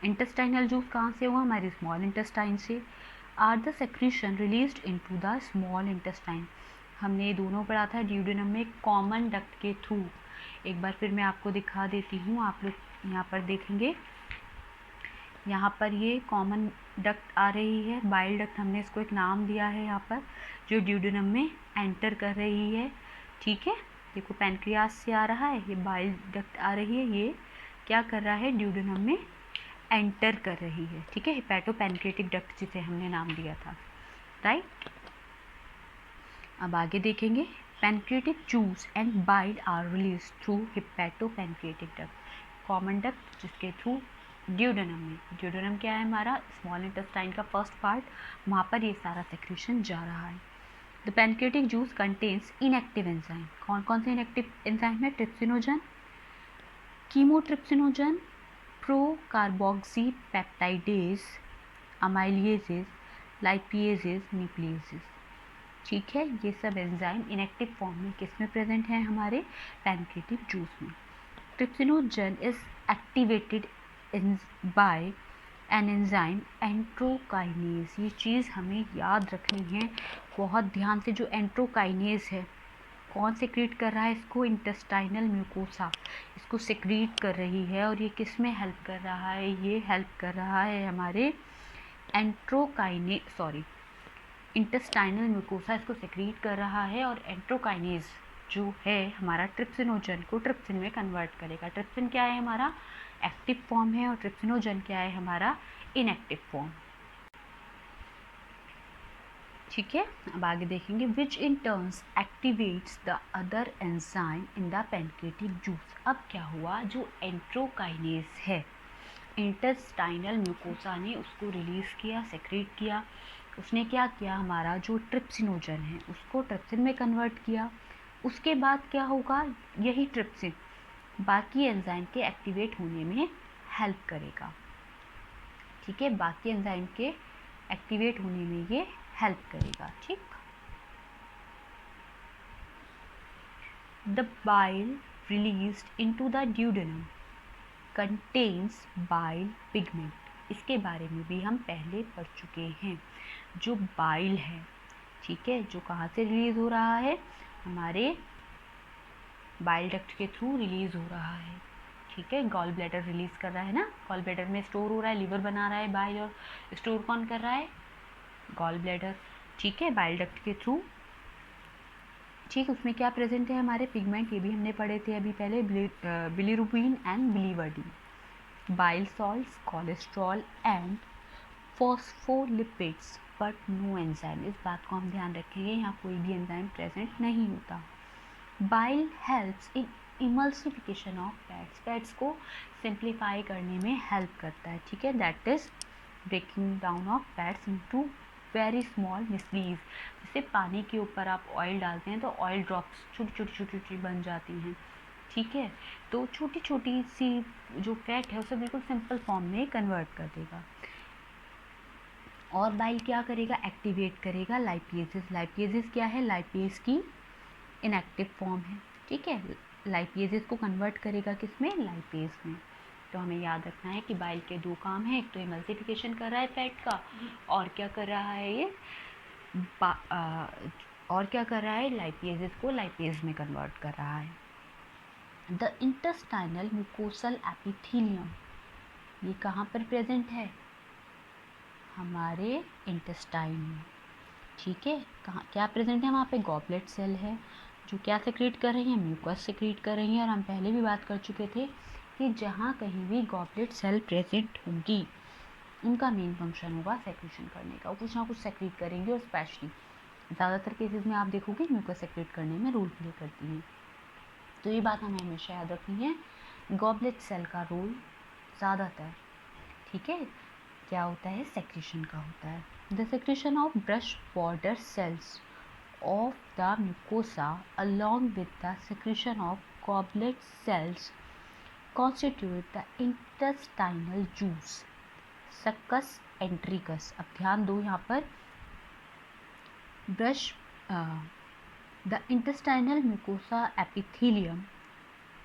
इंटेस्टाइनल जूस कहाँ से होगा, हमारे स्मॉल इंटेस्टाइन से। Are the secretion released into the small intestine, हमने दोनों पढ़ा था ड्यूडेनम में कॉमन डक्ट के थ्रू। एक बार फिर मैं आपको दिखा देती हूँ, आप लोग यहाँ पर देखेंगे, यहाँ पर ये कॉमन डक्ट आ रही है, बाइल डक्ट हमने इसको एक नाम दिया है यहाँ पर, जो ड्यूडेनम में एंटर कर रही है, ठीक है। देखो पैनक्रियास से आ रहा है, ये बाइल डक्ट आ रही है, ये क्या कर रहा है, ड्यूडेनम में एंटर कर रही है, ठीक है, हेपेटोपेनक्रिएटिक डक्ट जिसे हमने नाम दिया था, राइट। अब आगे देखेंगे, pancreatic juice and bile are release through hepatopancreatic duct, common duct जिसके थ्रू ड्यूडेनम में, ड्यूडेनम क्या है हमारा, स्मॉल इंटेस्टाइन का फर्स्ट पार्ट, वहाँ पर ये सारा सेक्रेशन जा रहा है। The pancreatic juice contains inactive enzyme, कौन कौन से इनएक्टिव एंजाइम है, trypsinogen, chymotrypsinogen, procarboxypeptidase, amylases, lipases, nucleases, ठीक है। ये सब एंजाइम इनएक्टिव फॉर्म में किस में प्रेजेंट है, हमारे पेनक्रिएटिक जूस में। Trypsinogen is activated by an enzyme enterokinase, ये चीज़ हमें याद रखनी है बहुत ध्यान से। जो एंट्रोकाइनेज है, कौन सेक्रीट कर रहा है इसको, इंटेस्टाइनल म्यूकोसा इसको सेक्रीट कर रही है, और ये किस में हेल्प कर रहा है, ये हेल्प कर रहा है हमारे इंटेस्टाइनल म्यूकोसा इसको सेक्रीट कर रहा है, और एंट्रोकाइनेज जो है हमारा ट्रिप्सिनोजन को ट्रिप्सिन में कन्वर्ट करेगा। ट्रिप्सिन क्या है हमारा, एक्टिव फॉर्म है, और ट्रिप्सिनोजन क्या है हमारा, इनएक्टिव फॉर्म, ठीक है। अब आगे देखेंगे, which in turns activates the other enzyme in the pancreatic juice. अब क्या हुआ, जो एंट्रोकाइनेज है, इंटेस्टाइनल म्यूकोसा ने उसको रिलीज़ किया, सेक्रेट किया, उसने क्या किया, हमारा जो ट्रिप्सिनोजन है उसको ट्रिप्सिन में कन्वर्ट किया। उसके बाद क्या होगा, यही ट्रिप्सिन बाकी एंजाइम के एक्टिवेट होने में हेल्प करेगा, ठीक है, बाकी एंजाइम के एक्टिवेट होने में ये हेल्प करेगा, ठीक। The bile released into the duodenum contains bile pigment, इसके बारे में भी हम पहले पढ़ चुके हैं। जो बाइल है, ठीक है, जो कहाँ से रिलीज हो रहा है, हमारे बाइल डक्ट के थ्रू रिलीज हो रहा है, ठीक है। गॉल ब्लैडर रिलीज कर रहा है ना, गॉल ब्लैडर में स्टोर हो रहा है, लीवर बना रहा है बाइल, और स्टोर कौन कर रहा है, गॉल ब्लैडर, ठीक है, बाइल डक्ट के थ्रू, ठीक। उसमें क्या प्रेजेंट है, हमारे पिगमेंट, ये भी हमने पढ़े थे अभी पहले, bilirubin and biliverdin, bile salts, cholesterol and phospholipids, but no enzyme, इस बात को हम ध्यान रखेंगे, यहाँ कोई भी एंजाइम प्रेजेंट नहीं होता। Bile helps in emulsification of fats, fats को सिंप्लीफाई करने में हेल्प करता है, ठीक है, that is breaking down of fats into very small micelles, जैसे पानी के ऊपर आप ऑयल डालते हैं तो ऑयल ड्रॉप्स छोटी छोटी बन जाती हैं, ठीक है, तो छोटी छोटी सी जो फैट है उसे बिल्कुल सिंपल फॉर्म में कन्वर्ट कर देगा। और बाइल क्या करेगा, एक्टिवेट करेगा लाइपेजेस, लाइपेजेस क्या है, लाइपेज की इनएक्टिव फॉर्म है, ठीक है, लाइपेजेस को कन्वर्ट करेगा किस में, लाइपेज में। तो हमें याद रखना है कि बाइल के दो काम हैं, एक तो इमल्सिफिकेशन कर रहा है फैट का, और क्या कर रहा है ये और क्या कर रहा है, लाइपेजेस को लाइपेज में कन्वर्ट कर रहा है। द इंटेस्टाइनल म्यूकोसल एपिथेलियम, ये कहाँ पर प्रेजेंट है, हमारे इंटेस्टाइन में, ठीक है। कहाँ क्या प्रेजेंट है, वहाँ पे गॉबलेट सेल है जो क्या सेक्रेट कर रही है, म्यूकस सेक्रेट कर रही है, और हम पहले भी बात कर चुके थे कि जहाँ कहीं भी गॉबलेट सेल प्रेजेंट होगी उनका मेन फंक्शन होगा सेक्रेशन करने का, वो कुछ ना कुछ सेक्रेट करेंगे, और स्पेशली ज़्यादातर केसेस में आप देखोगे म्यूकस सेक्रेट करने में रोल प्ले करती हैं। तो ये बात हमें हमेशा याद रखनी है, गॉबलेट सेल का रोल ज़्यादातर, ठीक है, क्या होता है, सेक्रेशन का होता है। The secretion of brush border cells of the mucosa along with the secretion of goblet cells constitute the intestinal juice succus entericus। अब ध्यान दो यहाँ पर, brush the intestinal mucosa epithelium,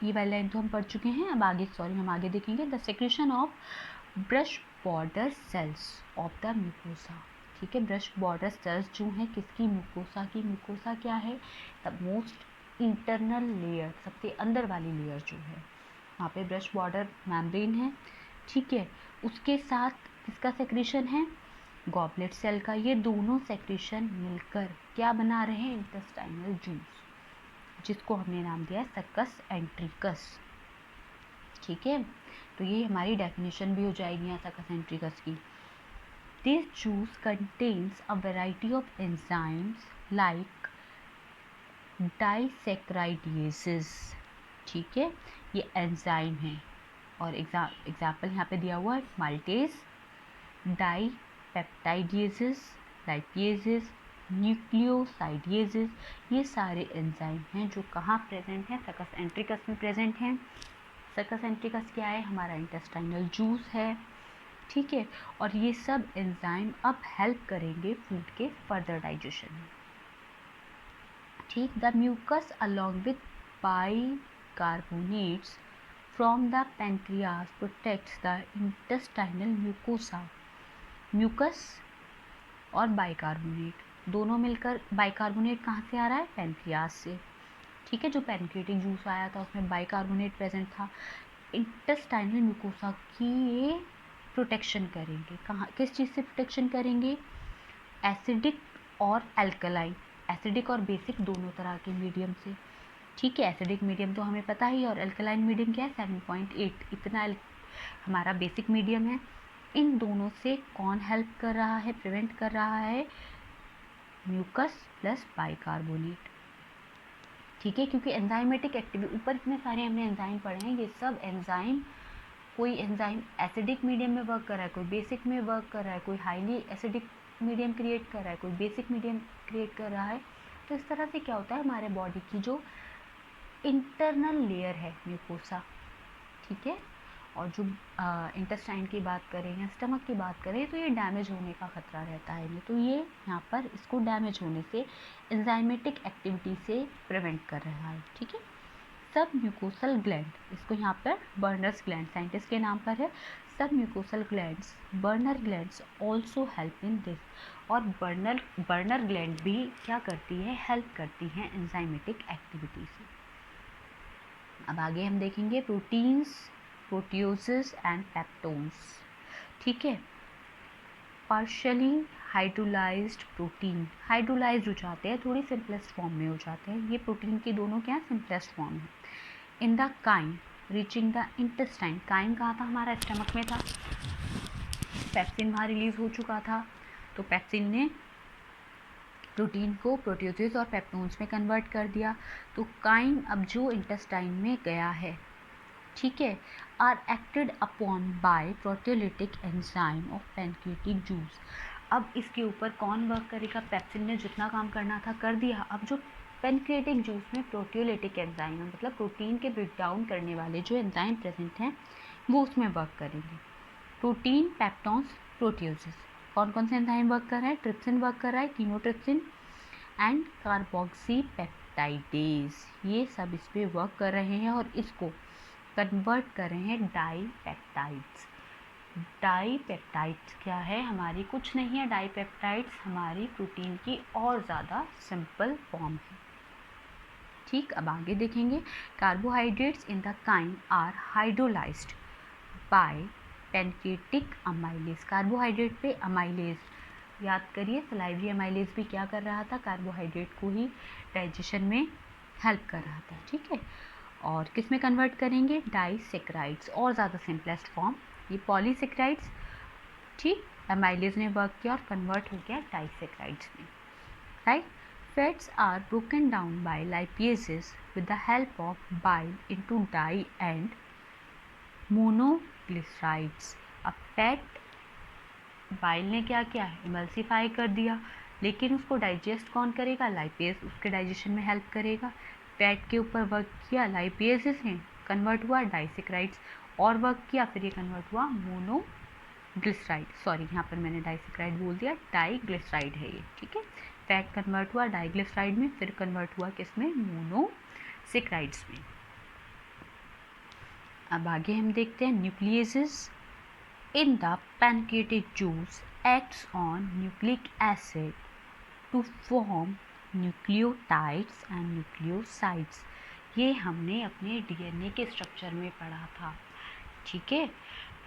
ये वाली लाइन तो हम पढ़ चुके हैं, अब आगे हम आगे देखेंगे, the secretion of brush border cells of the mucosa, ठीक है, ब्रश बॉर्डर सेल्स जो हैं किसकी, म्यूकोसा की। म्यूकोसा क्या है, द मोस्ट इंटरनल लेयर, सबसे अंदर वाली लेयर जो है, वहाँ पे ब्रश बॉर्डर मेम्ब्रेन है, ठीक है, उसके साथ किसका सेक्रेशन है, गॉबलेट सेल का। ये दोनों सेक्रेशन मिलकर क्या बना रहे हैं, इंटेस्टाइनल जूस, जिसको हमने नाम दिया है सक्कस एंट्रिकस, ठीक है, तो ये हमारी डेफिनेशन भी हो जाएगी यहाँ सकस एंट्रिकस की। This juice contains a variety of enzymes like disaccharidases. ठीक है, ये एंजाइम है और एग्जाम्पल यहाँ पे दिया हुआ है माल्टेज, डाइपेप्टाइडेजेस, लाइपेजेस, न्यूक्लियोसाइडेजेस। ये सारे एंजाइम हैं जो कहाँ प्रेजेंट हैं, सकस एंट्रिकस में प्रेजेंट हैं। सकस एंट्रिकस क्या है, हमारा इंटेस्टाइनल जूस है। ठीक है, और ये सब एंजाइम अब हेल्प करेंगे फूड के फर्दर डाइजेशन में। ठीक, the mucus along with bicarbonates from the pancreas protects the intestinal mucosa. Mucus और बाइकार्बोनेट दोनों मिलकर, बाइकार्बोनेट कहाँ से आ रहा है, पैनक्रियास से। ठीक है, जो पैनक्रियाटिक जूस आया था उसमें बाइकार्बोनेट प्रेजेंट था। इंटेस्टाइनल म्यूकोसा की ये प्रोटेक्शन करेंगे, कहाँ, किस चीज़ से प्रोटेक्शन करेंगे, एसिडिक और एल्कलाइन, एसिडिक और बेसिक दोनों तरह के मीडियम से। ठीक है, एसिडिक मीडियम तो हमें पता ही, और एल्कलाइन मीडियम क्या है, 7.8, इतना हमारा बेसिक मीडियम है। इन दोनों से कौन हेल्प कर रहा है, प्रिवेंट कर रहा है, म्यूकस प्लस बाइकार्बोनेट। ठीक है, क्योंकि एंजाइमेटिक एक्टिविटी, ऊपर इतने सारे हमने एंजाइम पढ़े हैं, ये सब एंजाइम, कोई एंजाइम एसिडिक मीडियम में वर्क कर रहा है, कोई बेसिक में वर्क कर रहा है, कोई हाईली एसिडिक मीडियम क्रिएट कर रहा है, कोई बेसिक मीडियम क्रिएट कर रहा है। तो इस तरह से क्या होता है, हमारे बॉडी की जो इंटरनल लेयर है म्यूकोसा, ठीक है, और जो इंटेस्टाइन की बात करें या स्टमक की बात करें तो ये डैमेज होने का खतरा रहता है इन्हें, तो ये यहाँ पर इसको डैमेज होने से, एंजाइमेटिक एक्टिविटी से प्रिवेंट कर रहा है। ठीक है, सब म्यूकोसल ग्लैंड, इसको यहाँ पर बर्नर्स ग्लैंड साइंटिस्ट के नाम पर है। सब mucosal glands, burner glands also help in this, और बर्नर ग्लैंड भी क्या करती है, हेल्प करती हैं एंजाइमेटिक एक्टिविटी से। अब आगे हम देखेंगे प्रोटीन्स, प्रोटियोसेस एंड पेप्टोन्स। ठीक है, पार्शियली हाइड्रोलाइज्ड प्रोटीन, हाइड्रोलाइज्ड हो जाते हैं, थोड़ी सिंपलेस्ट फॉर्म में हो जाते हैं। ये प्रोटीन की दोनों क्या सिंपलेस्ट फॉर्म है। In the chyme reaching the intestine, chyme कहाँ था, हमारा स्टमक में था, पेप्सिन वहाँ रिलीज हो चुका था, तो पेप्सिन ने प्रोटीन को प्रोटियोसेस और पेप्टोन्स में कन्वर्ट कर दिया। तो काइन अब जो इंटेस्टाइन में गया है, ठीक है, are acted upon by proteolytic enzyme of pancreatic juice. अब इसके ऊपर कौन वर्क करेगा, पेप्सिन ने जितना काम करना था कर दिया। अब जो पैनक्रियाटिक जूस में प्रोटियोलिटिक एंजाइम है, मतलब प्रोटीन के ब्रेक डाउन करने वाले जो एंजाइम प्रेजेंट हैं वो उसमें वर्क करेंगे। प्रोटीन, पेप्टोन्स, प्रोटियोसेस, कौन कौन से एंजाइम वर्क कर रहा है, ट्रिप्सिन वर्क कर रहा है, कीमोट्रिप्सिन एंड कार्बोक्सीपेप्टाइडेज, ये सब इस पर वर्क कर रहे हैं और इसको कन्वर्ट कर रहे हैं डाईपेप्टाइड्स। डाईपेप्टाइड्स क्या है, हमारी कुछ नहीं है, डाईपेप्टाइड्स हमारी प्रोटीन की और ज़्यादा सिंपल फॉर्म है। ठीक, अब आगे देखेंगे, carbohydrates in the chyme are hydrolysed by pancreatic amylase. Carbohydrate पे अमाइलेज, याद करिए सलाइवरी अमाइलेज भी क्या कर रहा था, कार्बोहाइड्रेट को ही डाइजेशन में हेल्प कर रहा था। ठीक है, और किस में कन्वर्ट करेंगे, डाइसेक्राइड्स, और ज़्यादा सिंपलेस्ट फॉर्म, ये पॉलीसेक्राइड्स। ठीक, अमाइलेज ने वर्क किया और कन्वर्ट हो गया डाइसेक्राइड्स में। Right, fats are broken down by lipases with the help of bile into di and monoglycerides. अब फैट बाइल ने क्या किया, इमल्सिफाई कर दिया, लेकिन उसको डाइजेस्ट कौन करेगा, लाइपेज उसके डाइजेशन में हेल्प करेगा। फैट के ऊपर वर्क किया, लाइपेजेस हैं, कन्वर्ट हुआ डाइसेक्राइड्स, और वर्क किया, फिर ये कन्वर्ट हुआ मोनोग्लिसराइड, सॉरी यहाँ पर मैंने डाइसेक्राइड बोल दिया, डाइग्लिसराइड है ये। ठीक है, फैट कन्वर्ट हुआ डाइग्लिसराइड में, फिर कन्वर्ट हुआ किस में, मोनोसेक्राइड्स में। अब आगे हम देखते हैं न्यूक्लियेसेस in the pancreatic juice acts on nucleic acid to form nucleotides and nucleosides। ये हमने अपने डीएनए के स्ट्रक्चर में पढ़ा था। ठीक है,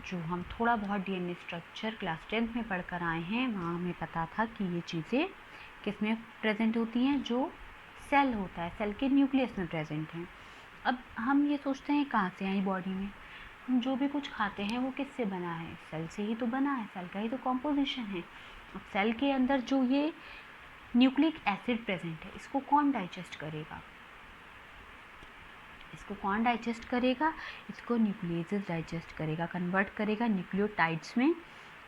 जो हम थोड़ा बहुत डीएनए स्ट्रक्चर क्लास 10th में पढ़कर आए हैं, वहाँ हमें पता था कि ये चीज़ें किस में प्रेजेंट होती हैं, जो सेल होता है, सेल के न्यूक्लियस में प्रेजेंट हैं। अब हम ये सोचते हैं कहाँ से आई बॉडी में, हम जो भी कुछ खाते हैं वो किससे बना है, सेल से ही तो बना है, सेल का ही तो कॉम्पोजिशन है। अब सेल के अंदर जो ये न्यूक्लिक एसिड प्रेजेंट है, इसको कौन डाइजेस्ट करेगा, इसको कौन डाइजेस्ट करेगा, इसको न्यूक्लियेसेस डाइजेस्ट करेगा, कन्वर्ट करेगा न्यूक्लियोटाइड्स में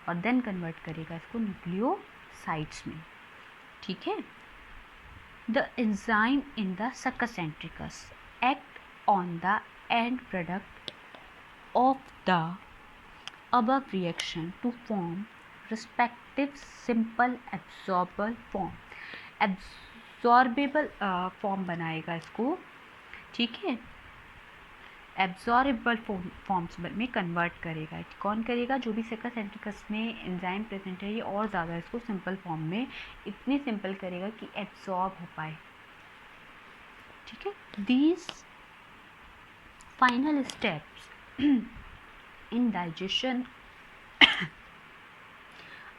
और देन कन्वर्ट करेगा इसको न्यूक्लियोसाइड्स में। ठीक है। The enzyme in the succus entericus act on the end product of the above reaction to form respective simple absorbable form, absorbable form बनाएगा इसको। ठीक है, एब्जॉर्बेबल फॉर्म्स में कन्वर्ट करेगा। कौन करेगा, जो भी सक्सेंट्रिकस में एंजाइम प्रेजेंट है ये और ज़्यादा इसको सिंपल फॉर्म में इतनी सिंपल करेगा कि एब्जॉर्ब हो पाए। ठीक है। These final steps in digestion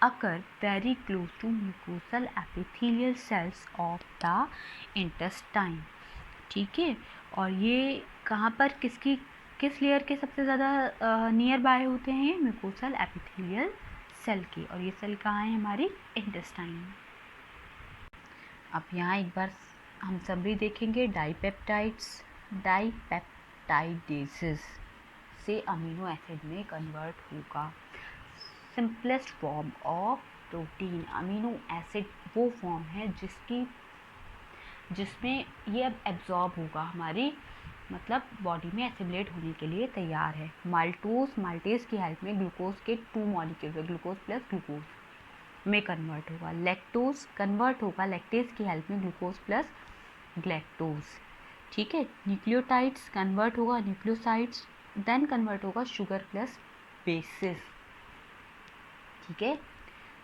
occur very close to mucosal epithelial cells of the intestine। ठीक है, और ये कहाँ पर किस लेयर के सबसे ज़्यादा नियर बाय होते हैं, ये म्यूकोसल एपिथेलियल सेल के, और ये सेल कहाँ है, हमारी इंटेस्टाइन में। अब यहाँ एक बार हम समरी देखेंगे। डाइपेप्टाइडेसेस से अमीनो एसिड में कन्वर्ट होगा। Simplest form of protein, amino acid वो फॉर्म है जिसमें ये अब एब्जॉर्ब होगा, हमारी मतलब बॉडी में एसिमुलेट होने के लिए तैयार है। माल्टेज की हेल्प में ग्लूकोज के 2 मॉलिक्यूल ग्लूकोज प्लस ग्लूकोज में कन्वर्ट होगा। लैक्टोज कन्वर्ट होगा लैक्टेज की हेल्प में ग्लूकोज प्लस ग्लैक्टोज। ठीक है। न्यूक्लियोटाइड्स कन्वर्ट होगा न्यूक्लियोसाइड्स, देन कन्वर्ट होगा शुगर प्लस बेसिस। ठीक है।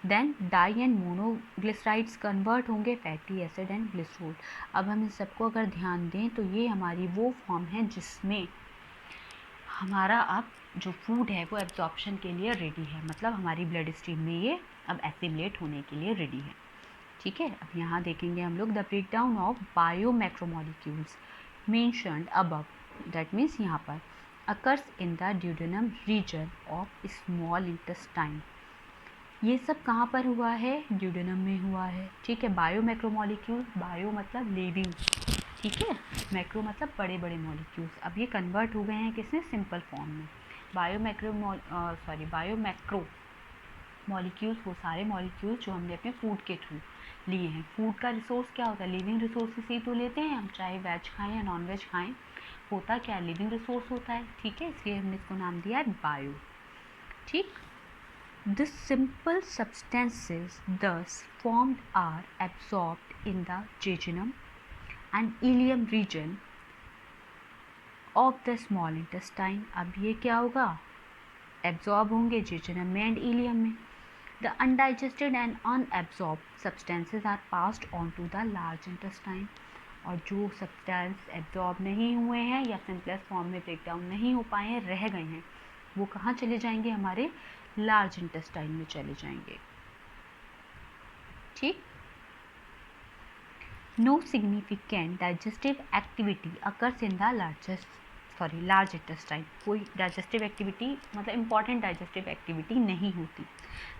Then di and monoglycerides convert होंगे फैटी एसिड एंड ग्लिसरॉल। अब हम इन सबको अगर ध्यान दें तो ये हमारी वो फॉर्म है जिसमें हमारा अब जो फूड है वो एब्जॉर्प्शन के लिए रेडी है, मतलब हमारी ब्लड स्ट्रीम में ये अब एसिमुलेट होने के लिए रेडी है। ठीक है। अब यहाँ देखेंगे हम लोग the breakdown of biomacromolecules mentioned above, that means यहाँ पर occurs in the duodenum region of small intestine. ये सब कहाँ पर हुआ है, ड्यूडेनम में हुआ है। ठीक है। बायोमैक्रोमोलिक्यूल, बायो मतलब लिविंग, ठीक है, मैक्रो मतलब बड़े बड़े मॉलिक्यूल्स। अब ये कन्वर्ट हो गए हैं किसमें, सिंपल फॉर्म में। बायोमैक्रो मॉलिक्यूल्स वो सारे मॉलिक्यूल्स जो हमने अपने फूड के थ्रू लिए हैं। फूड का रिसोर्स क्या होता है, लिविंग रिसोर्सेस ही तो लेते हैं हम, चाहे वेज खाएं या नॉन वेज खाएं, होता क्या लिविंग रिसोर्स होता है। ठीक है, इसलिए हमने इसको नाम दिया है बायो। ठीक। These simple substances thus formed are absorbed in the jejunum and ileum region of the small intestine। अब ये क्या होगा, एब्जॉर्ब होंगे जेजुनम में एंड इलियम में। The undigested and unabsorbed substances are passed on to the large intestine। और जो substance absorb नहीं हुए हैं या सिंपलेस्ट फॉर्म में ब्रेकडाउन नहीं हो पाए हैं, रह गए हैं, वो कहाँ चले जाएंगे, हमारे लार्ज इंटेस्टाइन में चले जाएंगे। ठीक। No significant digestive activity occurs in the large intestine. कोई डाइजेस्टिव एक्टिविटी मतलब इम्पॉर्टेंट डाइजेस्टिव एक्टिविटी नहीं होती,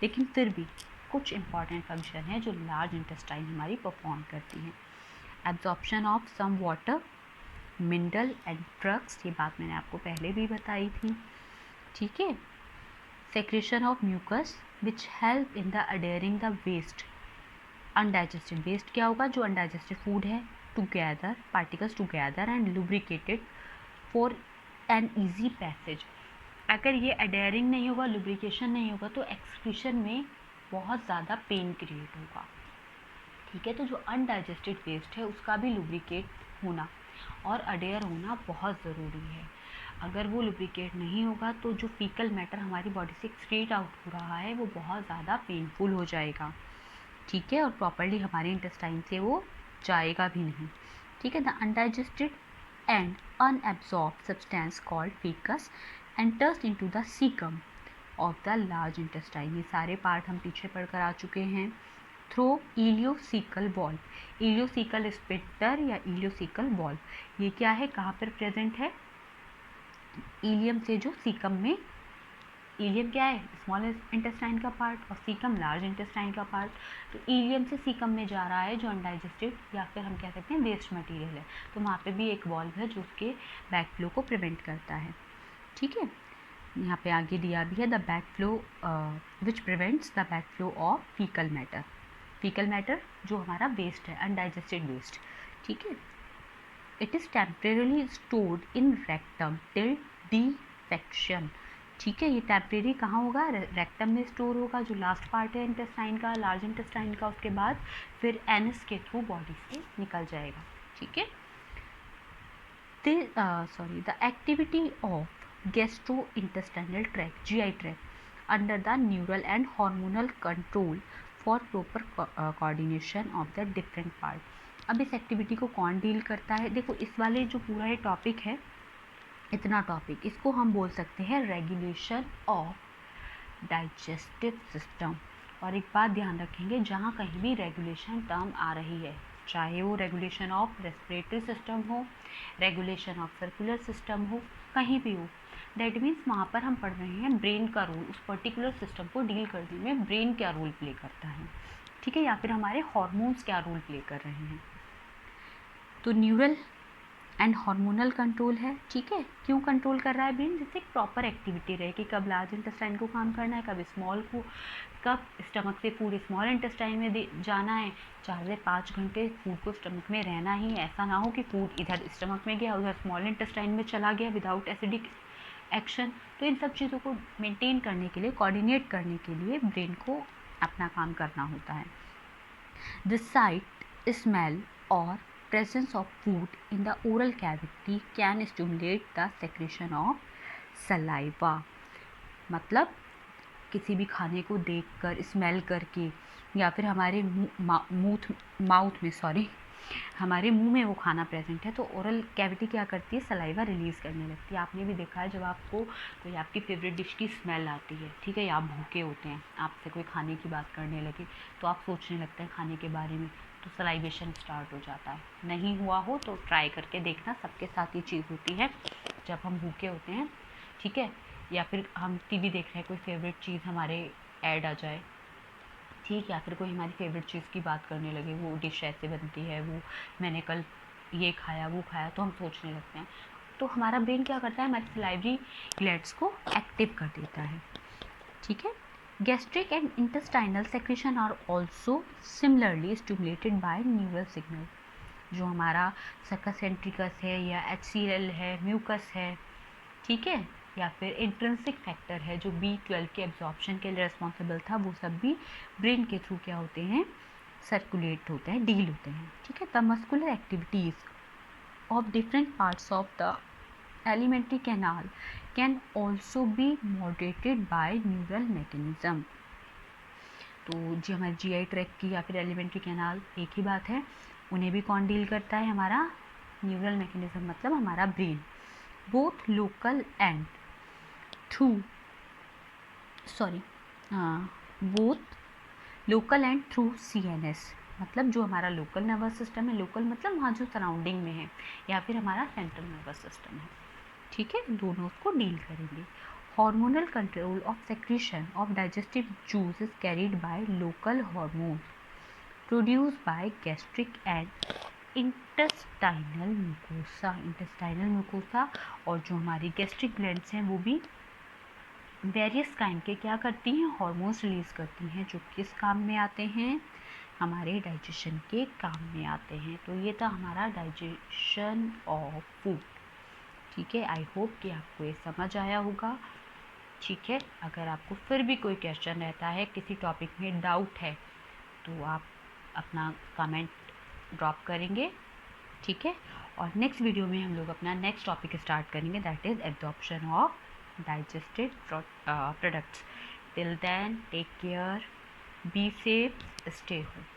लेकिन फिर भी कुछ इम्पॉर्टेंट फंक्शन है जो लार्ज इंटेस्टाइन हमारी परफॉर्म करती हैं। Absorption of some water, mineral and drugs, ये बात मैंने आपको पहले भी बताई थी। ठीक है। Secretion of mucus which help in the adhering the waste, undigested waste क्या होगा, जो अनडाइजेस्टेड फूड है, together particles together and lubricated for an easy passage. अगर ये अडेयरिंग नहीं होगा, लुब्रिकेशन नहीं होगा, तो एक्सक्रीशन में बहुत ज़्यादा पेन क्रिएट होगा। ठीक है। तो जो अनडाइजेस्टेड वेस्ट है उसका भी लुब्रिकेट होना और अडेयर होना बहुत ज़रूरी है। अगर वो लुब्रिकेट नहीं होगा तो जो फीकल मैटर हमारी बॉडी से एक्सक्रीट आउट हो रहा है वो बहुत ज़्यादा पेनफुल हो जाएगा। ठीक है। और प्रॉपर्ली हमारे इंटेस्टाइन से वो जाएगा भी नहीं। ठीक है। The undigested and unabsorbed substance called faeces enters into the caecum of the large intestine. ये सारे पार्ट हम पीछे पढ़कर आ चुके हैं। थ्रो इलियोसिकल वॉल्व, इलियोसिकल स्पिटर या इलियोसिकल वॉल्व, ये क्या है, कहाँ पर प्रेजेंट है, इलियम से जो सीकम में, इलियम क्या है, स्मॉल इंटेस्टाइन का पार्ट, और सीकम लार्ज इंटेस्टाइन का पार्ट। तो इलियम से सीकम में जा रहा है जो अनडाइजेस्टेड या फिर हम कह सकते हैं वेस्ट मटेरियल है, तो वहाँ पे भी एक वॉल्व है जो उसके बैकफ्लो को प्रिवेंट करता है। ठीक है, यहाँ पे आगे दिया भी है the backflow which prevents the backflow of faecal matter. Faecal matter जो हमारा वेस्ट है, अनडाइजेस्टेड वेस्ट। ठीक है, it is temporarily stored in rectum till defection. ठीक है, ये टेम्परेरी कहाँ होगा, रेक्टम में स्टोर होगा, जो लास्ट पार्ट है इंटेस्टाइन का, लार्ज इंटेस्टाइन का। उसके बाद फिर एनस के थ्रू बॉडी से निकल जाएगा। ठीक है, the activity of gastrointestinal tract GI tract under the neural and hormonal control for proper coordination of the different part। अब इस एक्टिविटी को कौन डील करता है, देखो इस वाले जो पूरा ये टॉपिक है, इतना टॉपिक, इसको हम बोल सकते हैं रेगुलेशन ऑफ डाइजेस्टिव सिस्टम। और एक बात ध्यान रखेंगे, जहाँ कहीं भी रेगुलेशन टर्म आ रही है, चाहे वो रेगुलेशन ऑफ रेस्पिरेटरी सिस्टम हो, रेगुलेशन ऑफ सर्कुलर सिस्टम हो, कहीं भी हो, दैट मीन्स वहाँ पर हम पढ़ रहे हैं ब्रेन का रोल, उस पर्टिकुलर सिस्टम को डील करने में ब्रेन क्या रोल प्ले करता है। ठीक है, या फिर हमारे हार्मोन्स क्या रोल प्ले कर रहे हैं। तो न्यूरल एंड हार्मोनल कंट्रोल है। ठीक है, क्यों कंट्रोल कर रहा है ब्रेन, जिससे एक प्रॉपर एक्टिविटी रहे कि कब लार्ज इंटेस्टाइन को काम करना है, कब स्मॉल को, कब स्टमक से फूड स्मॉल इंटेस्टाइन में जाना है। 4 से 5 घंटे फूड को स्टमक में रहना ही, ऐसा ना हो कि फूड इधर स्टमक में गया, उधर स्मॉल इंटेस्टाइन में चला गया विदाउट एसिडिक एक्शन। तो इन सब चीज़ों को मेंटेन करने के लिए, कोऑर्डिनेट करने के लिए ब्रेन को अपना काम करना होता है। द साइट, स्मेल और presence of food in the oral cavity can stimulate the secretion of saliva। मतलब किसी भी खाने को देखकर, स्मेल करके, या फिर हमारे हमारे मुंह में वो खाना प्रेजेंट है, तो ओरल कैविटी क्या करती है, सलाइवा रिलीज़ करने लगती है। आपने भी देखा है, जब आपको कोई आपकी फेवरेट डिश की स्मेल आती है, ठीक है, या आप भूखे होते हैं, आपसे कोई खाने की बात करने लगे, तो आप सोचने लगते हैं खाने के बारे में, तो सलाइवेशन स्टार्ट हो जाता है। नहीं हुआ हो तो ट्राई करके देखना, सबके साथ ये चीज़ होती है जब हम भूखे होते हैं। ठीक है, या फिर हम टीवी देख रहे हैं, कोई फेवरेट चीज़ हमारे ऐड आ जाए, ठीक, या फिर कोई हमारी फेवरेट चीज़ की बात करने लगे, वो डिश ऐसे बनती है, वो मैंने कल ये खाया वो खाया, तो हम सोचने लगते हैं। तो हमारा ब्रेन क्या करता है, हमारी सलाइवरी ग्लैंड्स को एक्टिव कर देता है। ठीक है, gastric and intestinal secretion are also similarly stimulated by neural signal. जो हमारा सर्कस सेंट्रिकस है, या HCl है, म्यूकस है, ठीक है, या फिर इंट्रिंसिक फैक्टर है जो B12 के एब्जॉर्प्शन के लिए रिस्पॉन्सिबल था, वो सब भी ब्रेन के थ्रू क्या होते हैं, सर्कुलेट होते हैं, डील होते हैं। ठीक है, the muscular activities of different parts of the alimentary canal can also be moderated by neural mechanism. तो जो हमारे GI ट्रैक्ट की या फिर एलिमेंट्री कैनाल, एक ही बात है, उन्हें भी कौन डील करता है, हमारा न्यूरल मैकेनिज्म, मतलब हमारा brain. Both local and through both local and through CNS, मतलब जो हमारा लोकल नर्वस सिस्टम है, लोकल मतलब वहाँ जो सराउंडिंग में है, या फिर हमारा सेंट्रल नर्वस सिस्टम है। ठीक है, दोनों उसको डील करेंगे। Hormonal control of secretion of digestive juice is carried by local hormone produce by gastric and intestinal mucosa. और जो हमारी गैस्ट्रिक ग्लैंड्स हैं वो भी वेरियस काइंड के क्या करती हैं, हार्मोन्स रिलीज़ करती हैं, जो किस काम में आते हैं, हमारे डाइजेशन के काम में आते हैं। तो ये था हमारा डाइजेशन ऑफ फूड। ठीक है, आई होप कि आपको ये समझ आया होगा। ठीक है, अगर आपको फिर भी कोई क्वेश्चन रहता है, किसी टॉपिक में डाउट है, तो आप अपना कमेंट ड्रॉप करेंगे। ठीक है, और नेक्स्ट वीडियो में हम लोग अपना नेक्स्ट टॉपिक स्टार्ट करेंगे, that is absorption of digested products. Till then, take care, be safe, stay home.